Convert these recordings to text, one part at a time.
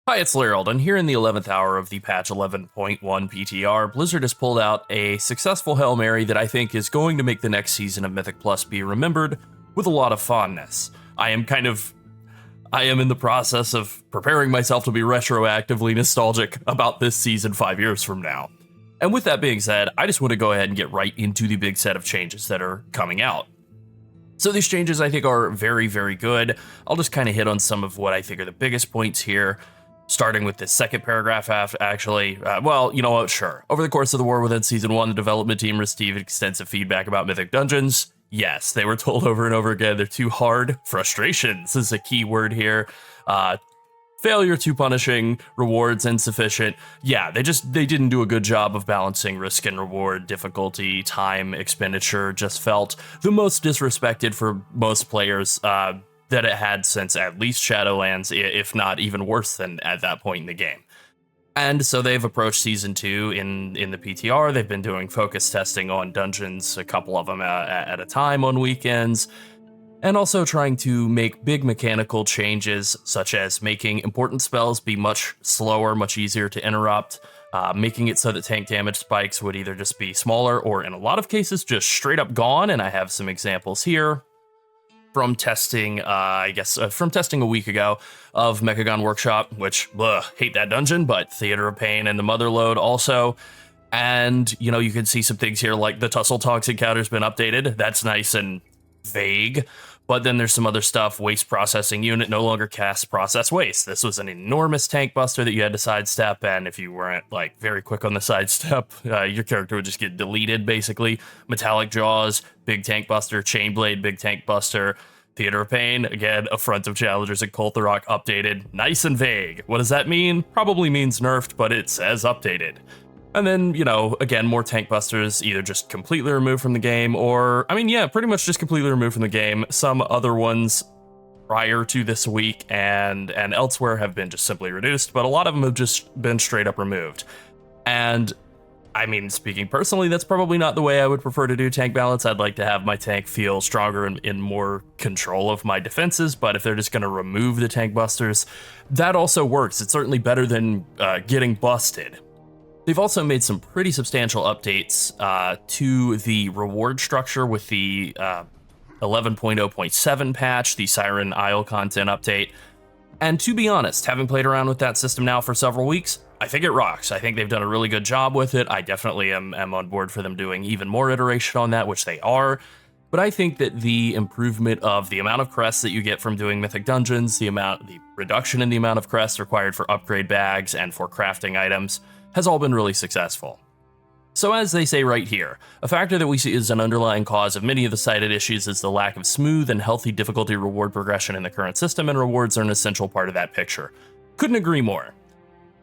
Hi, it's Llarold, and here in the 11th hour of the patch 11.1 PTR, Blizzard has pulled out a successful Hail Mary that I think is going to make the next season of Mythic Plus be remembered with a lot of fondness. I am in the process of preparing myself to be retroactively nostalgic about this season 5 years from now. And with that being said, I just want to go ahead and get right into the big set of changes that are coming out. So these changes I think are very, very good. I'll just kind of hit on some of what I think are the biggest points here. Starting with the second paragraph, actually, well, you know what, sure. Over the course of the War Within Season 1, the development team received extensive feedback about Mythic Dungeons. Yes, they were told over and over again they're too hard. Frustrations is a key word here. Failure too punishing, rewards insufficient. Yeah, they didn't do a good job of balancing risk and reward, difficulty, time, expenditure. Just felt the most disrespected for most players, that it had since at least Shadowlands, if not even worse than at that point in the game. And so they've approached Season 2 in the PTR. They've been doing focus testing on dungeons, a couple of them at a time on weekends, and also trying to make big mechanical changes, such as making important spells be much slower, much easier to interrupt, making it so that tank damage spikes would either just be smaller or, in a lot of cases, just straight up gone, and I have some examples here. From testing, from testing a week ago of Mechagon Workshop, which, hate that dungeon, but Theater of Pain and the Motherlode also. And, you can see some things here like the Tussle Talks encounter's been updated. That's nice and vague. But then there's some other stuff. Waste Processing Unit no longer casts Process Waste. This was an enormous tank buster that you had to sidestep, and if you weren't, very quick on the sidestep, your character would just get deleted, basically. Metallic Jaws, big tank buster. Chainblade, big tank buster. Theater of Pain, again, Affront of Challengers and Koltharok updated. Nice and vague. What does that mean? Probably means nerfed, but it says updated. And then, again, more tank busters, either just completely removed from the game or, pretty much just completely removed from the game. Some other ones prior to this week and elsewhere have been just simply reduced, but a lot of them have just been straight up removed. And, speaking personally, that's probably not the way I would prefer to do tank balance. I'd like to have my tank feel stronger and in more control of my defenses, but if they're just going to remove the tank busters, that also works. It's certainly better than getting busted. They've also made some pretty substantial updates to the reward structure with the 11.0.7 patch, the Siren Isle content update. And to be honest, having played around with that system now for several weeks, I think it rocks. I think they've done a really good job with it. I definitely am on board for them doing even more iteration on that, which they are. But I think that the improvement of the amount of crests that you get from doing Mythic Dungeons, the reduction in the amount of crests required for upgrade bags and for crafting items, has all been really successful. So as they say right here, a factor that we see as an underlying cause of many of the cited issues is the lack of smooth and healthy difficulty reward progression in the current system, and rewards are an essential part of that picture. Couldn't agree more.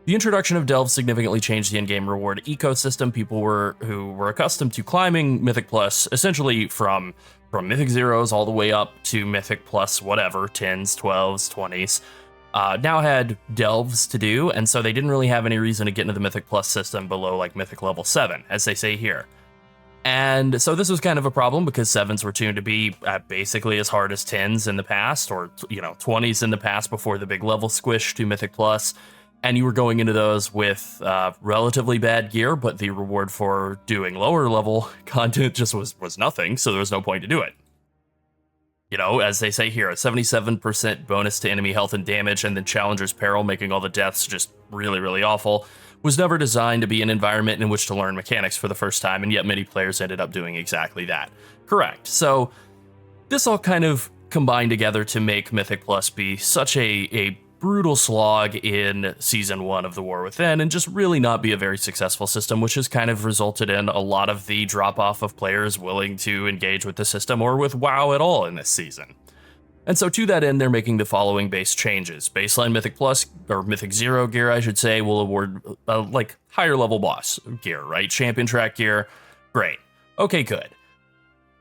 The introduction of delves significantly changed the in-game reward ecosystem. People who were accustomed to climbing Mythic Plus, essentially from Mythic Zeros all the way up to Mythic Plus whatever, 10s, 12s, 20s, now had delves to do, and so they didn't really have any reason to get into the Mythic Plus system below Mythic level 7, as they say here. And so this was kind of a problem because 7s were tuned to be basically as hard as 10s in the past, or 20s in the past before the big level squish to Mythic Plus. And you were going into those with relatively bad gear, but the reward for doing lower level content just was nothing, so there was no point to do it. As they say here, a 77% bonus to enemy health and damage, and then Challenger's Peril making all the deaths just really, really awful, was never designed to be an environment in which to learn mechanics for the first time, and yet many players ended up doing exactly that. Correct. So this all kind of combined together to make Mythic Plus be such a brutal slog in Season 1 of the War Within, and just really not be a very successful system, which has kind of resulted in a lot of the drop-off of players willing to engage with the system or with WoW at all in this season. And so to that end, they're making the following base changes. Baseline Mythic Plus, or Mythic Zero gear, I should say, will award, higher level boss gear, right? Champion track gear, great. Okay, good.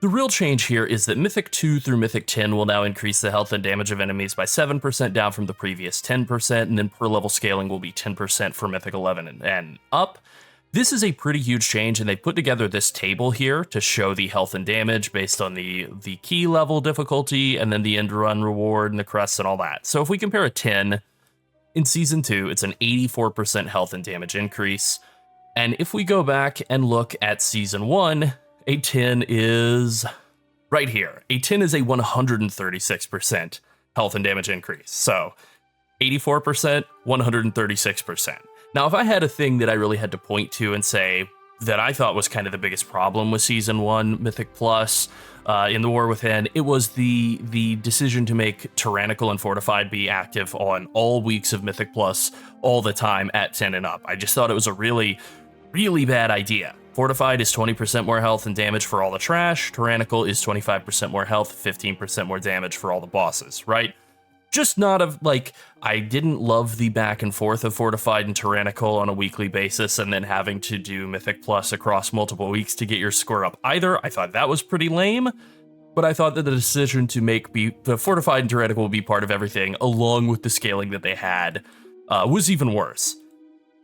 The real change here is that Mythic 2 through Mythic 10 will now increase the health and damage of enemies by 7% down from the previous 10%, and then per level scaling will be 10% for Mythic 11 and up. This is a pretty huge change, and they put together this table here to show the health and damage based on the key level difficulty, and then the end run reward and the crests and all that. So if we compare a 10 In Season 2, it's an 84% health and damage increase. And if we go back and look at Season 1, a 10 is right here. A 10 is a 136% health and damage increase. So 84%, 136%. Now, if I had a thing that I really had to point to and say that I thought was kind of the biggest problem with Season 1 Mythic Plus in the War Within, it was the decision to make Tyrannical and Fortified be active on all weeks of Mythic Plus all the time at 10 and up. I just thought it was a really, really bad idea. Fortified is 20% more health and damage for all the trash. Tyrannical is 25% more health, 15% more damage for all the bosses, right? Just not of, like, I didn't love the back and forth of Fortified and Tyrannical on a weekly basis and then having to do Mythic Plus across multiple weeks to get your score up either. I thought that was pretty lame, but I thought that the decision to make the Fortified and Tyrannical be part of everything, along with the scaling that they had, was even worse.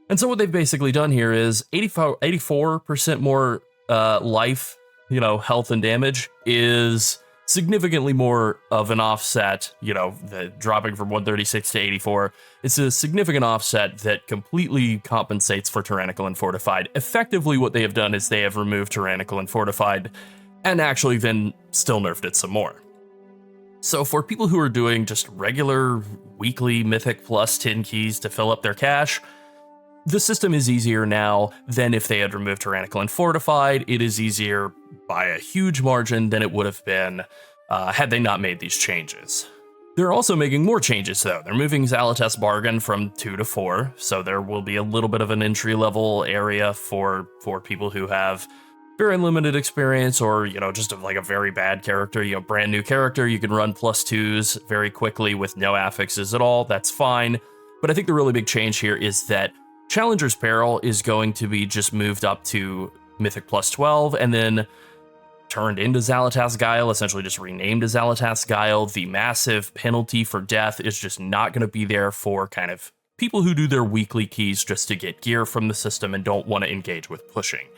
And so what they've basically done here is 84% more life, health and damage is significantly more of an offset, the dropping from 136 to 84. It's a significant offset that completely compensates for Tyrannical and Fortified. Effectively, what they have done is they have removed Tyrannical and Fortified and actually then still nerfed it some more. So for people who are doing just regular weekly Mythic Plus 10 keys to fill up their cache, the system is easier now than if they had removed Tyrannical and Fortified. It is easier by a huge margin than it would have been had they not made these changes. They're also making more changes, though. They're moving Xalatas Bargain from 2 to 4, so there will be a little bit of an entry-level area for people who have very limited experience or, just like a very bad character, brand new character. You can run +2s very quickly with no affixes at all. That's fine. But I think the really big change here is that Challenger's Peril is going to be just moved up to Mythic Plus 12 and then turned into Xalatas Guile, essentially just renamed as Xalatas Guile. The massive penalty for death is just not going to be there for kind of people who do their weekly keys just to get gear from the system and don't want to engage with pushing.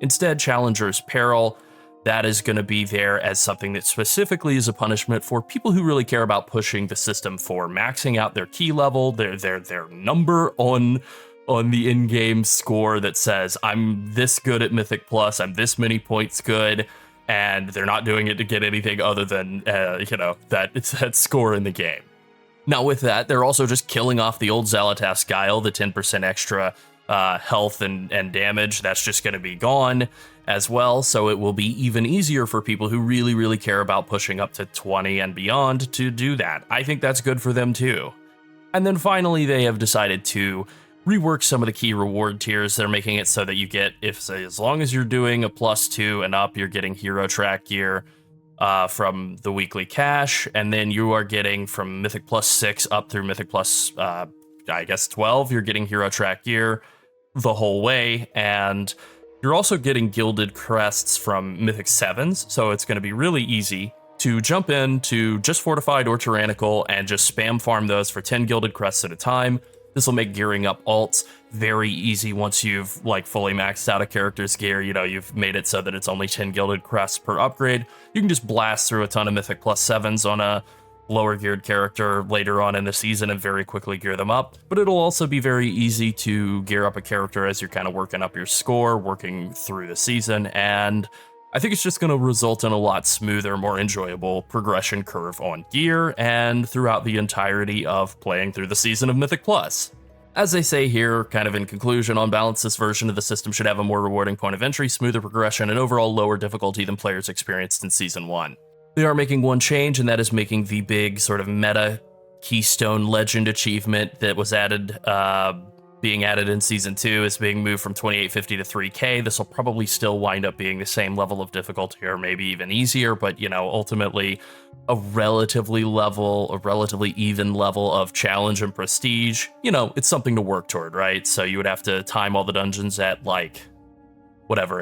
Instead, Challenger's Peril, that is going to be there as something that specifically is a punishment for people who really care about pushing the system for maxing out their key level, their number on the in-game score that says, I'm this good at Mythic Plus, I'm this many points good, and they're not doing it to get anything other than, that score in the game. Now with that, they're also just killing off the old Xalatas Guile, the 10% extra health and damage. That's just going to be gone as well, so it will be even easier for people who really, really care about pushing up to 20 and beyond to do that. I think that's good for them too. And then finally, they have decided to rework some of the key reward tiers. They're making it so that you get, as long as you're doing a +2 and up, you're getting hero track gear from the weekly cache, and then you are getting from Mythic Plus 6 up through Mythic Plus, 12, you're getting hero track gear the whole way, and you're also getting gilded crests from Mythic 7s, so it's going to be really easy to jump into just Fortified or Tyrannical and just spam farm those for 10 gilded crests at a time. This will make gearing up alts very easy once you've fully maxed out a character's gear. You've made it so that it's only 10 gilded crests per upgrade. You can just blast through a ton of Mythic Plus 7s on a lower geared character later on in the season and very quickly gear them up. But it'll also be very easy to gear up a character as you're kind of working up your score, working through the season, and I think it's just going to result in a lot smoother, more enjoyable progression curve on gear and throughout the entirety of playing through the season of Mythic Plus. As they say here, kind of in conclusion, on balance, this version of the system should have a more rewarding point of entry, smoother progression, and overall lower difficulty than players experienced in Season 1. They are making one change, and that is making the big sort of meta Keystone Legend achievement that was added, being added in Season 2 is being moved from 2850 to 3k. This will probably still wind up being the same level of difficulty or maybe even easier, but ultimately a relatively even level of challenge and prestige. It's something to work toward, right? So you would have to time all the dungeons at a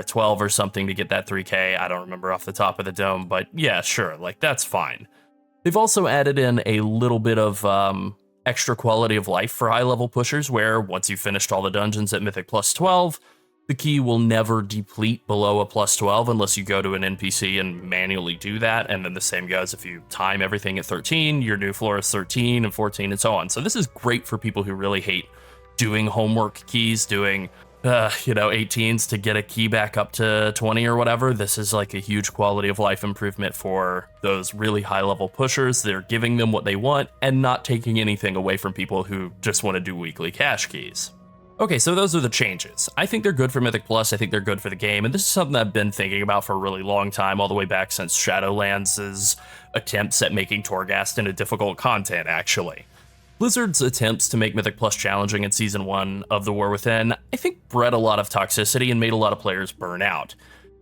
12 or something to get that 3k. I don't remember off the top of the dome, but yeah, sure, that's fine. They've also added in a little bit of extra quality of life for high level pushers, where once you've finished all the dungeons at Mythic Plus 12, The key will never deplete below a plus 12 unless you go to an NPC and manually do that, and then the same goes if you time everything at 13, your new floor is 13 and 14 and so on. So this is great for people who really hate doing homework keys, doing 18s to get a key back up to 20 or whatever. This is like a huge quality of life improvement for those really high level pushers. They're giving them what they want and not taking anything away from people who just want to do weekly cash keys. Okay, so those are the changes. I think they're good for Mythic Plus, I think they're good for the game, and this is something I've been thinking about for a really long time, all the way back since Shadowlands' attempts at making Torghast into difficult content, actually. Blizzard's attempts to make Mythic Plus challenging in Season 1 of The War Within, I think, bred a lot of toxicity and made a lot of players burn out.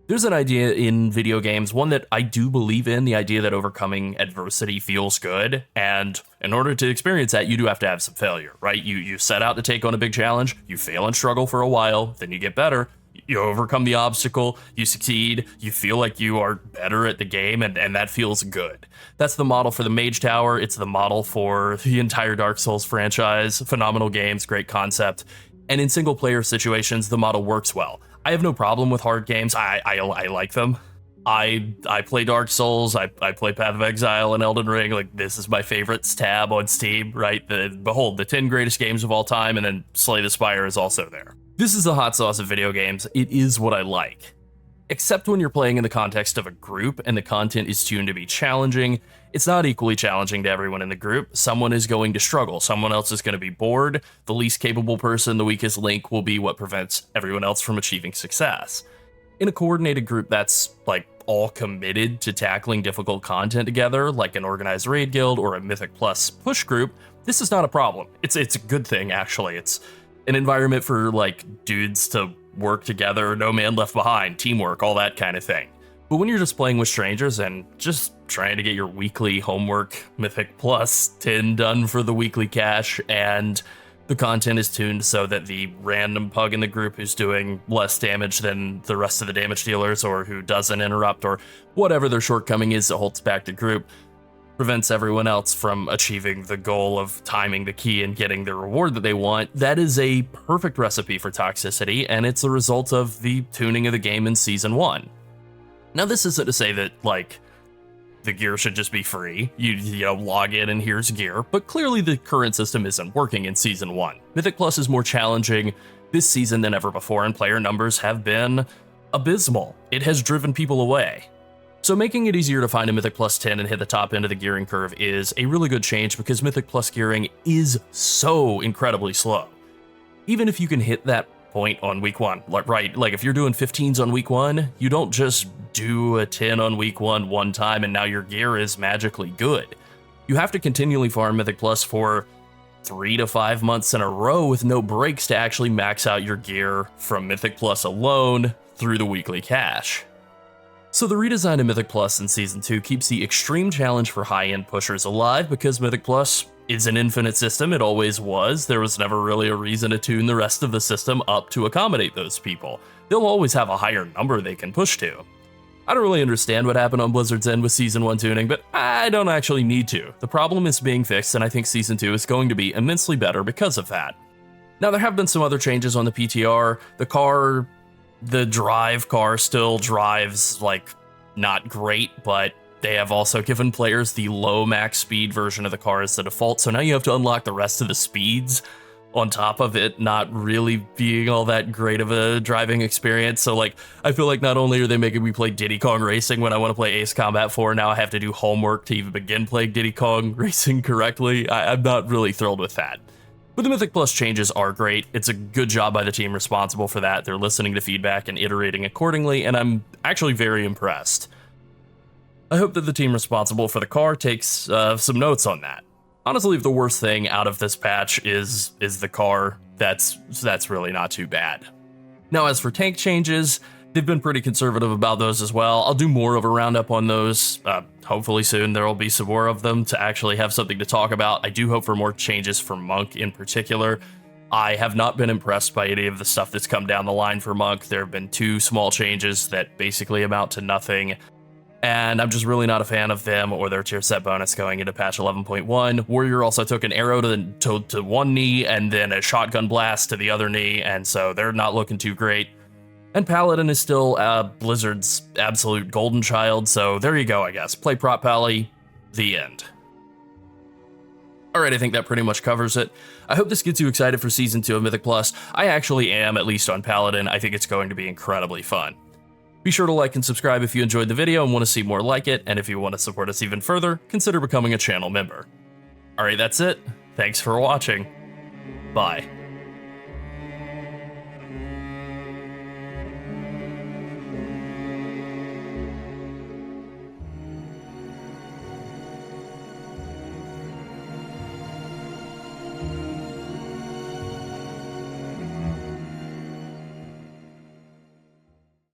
There's an idea in video games, one that I do believe in, the idea that overcoming adversity feels good, and in order to experience that, you do have to have some failure, right? You set out to take on a big challenge, you fail and struggle for a while, then you get better, you overcome the obstacle, you succeed, you feel like you are better at the game, and that feels good. That's the model for the Mage Tower, it's the model for the entire Dark Souls franchise. Phenomenal games, great concept, and in single player situations, the model works well. I have no problem with hard games. I like them. I play Dark Souls. I play Path of Exile and Elden Ring. Like, this is my favorites tab on Steam, right? Behold, the 10 greatest games of all time, and then Slay the Spire is also there. This is the hot sauce of video games. It is what I like. Except when you're playing in the context of a group and the content is tuned to be challenging, it's not equally challenging to everyone in the group. Someone is going to struggle. Someone else is going to be bored. The least capable person, the weakest link, will be what prevents everyone else from achieving success. In a coordinated group that's like all committed to tackling difficult content together, like an organized raid guild or a Mythic Plus push group, this is not a problem. It's a good thing, actually. It's an environment for like dudes to work together, no man left behind, teamwork, all that kind of thing. But when you're just playing with strangers and just trying to get your weekly homework Mythic Plus 10 done for the weekly cash, and the content is tuned so that the random pug in the group who's doing less damage than the rest of the damage dealers, or who doesn't interrupt, or whatever their shortcoming is that holds back the group, prevents everyone else from achieving the goal of timing the key and getting the reward that they want, that is a perfect recipe for toxicity, and it's a result of the tuning of the game in Season 1. Now, this isn't to say that, like, the gear should just be free. You log in and here's gear, but clearly the current system isn't working in Season 1. Mythic Plus is more challenging this season than ever before, and player numbers have been abysmal. It has driven people away. So making it easier to find a Mythic Plus 10 and hit the top end of the gearing curve is a really good change, because Mythic Plus gearing is so incredibly slow. Even if you can hit that point on week 1, like if you're doing 15s on week 1, you don't just do a 10 on week 1 one time and now your gear is magically good. You have to continually farm Mythic Plus for 3 to 5 months in a row with no breaks to actually max out your gear from Mythic Plus alone through the weekly cash. So the redesign of Mythic Plus in Season 2 keeps the extreme challenge for high-end pushers alive, because Mythic Plus is an infinite system. It always was. There was never really a reason to tune the rest of the system up to accommodate those people. They'll always have a higher number they can push to. I don't really understand what happened on Blizzard's end with Season 1 tuning, but I don't actually need to. The problem is being fixed, and I think Season 2 is going to be immensely better because of that. Now, there have been some other changes on the PTR. The drive car still drives, like, not great, but they have also given players the low max speed version of the car as the default, so now you have to unlock the rest of the speeds on top of it not really being all that great of a driving experience. So, like, I feel like not only are they making me play Diddy Kong Racing when I want to play Ace Combat 4, now I have to do homework to even begin playing Diddy Kong Racing correctly. I'm not really thrilled with that. But the Mythic Plus changes are great. It's a good job by the team responsible for that. They're listening to feedback and iterating accordingly, and I'm actually very impressed. I hope that the team responsible for the car takes some notes on that. Honestly, if the worst thing out of this patch is the car, that's really not too bad. Now, as for tank changes, they've been pretty conservative about those as well. I'll do more of a roundup on those. Hopefully soon there will be some more of them to actually have something to talk about. I do hope for more changes for Monk in particular. I have not been impressed by any of the stuff that's come down the line for Monk. There have been 2 small changes that basically amount to nothing, and I'm just really not a fan of them or their tier set bonus going into patch 11.1. Warrior also took an arrow to one knee and then a shotgun blast to the other knee, and so they're not looking too great. And Paladin is still Blizzard's absolute golden child, so there you go, I guess. Play Prot Pally, the end. Alright, I think that pretty much covers it. I hope this gets you excited for Season 2 of Mythic Plus. I actually am, at least on Paladin. I think it's going to be incredibly fun. Be sure to like and subscribe if you enjoyed the video and want to see more like it, and if you want to support us even further, consider becoming a channel member. Alright, that's it. Thanks for watching. Bye.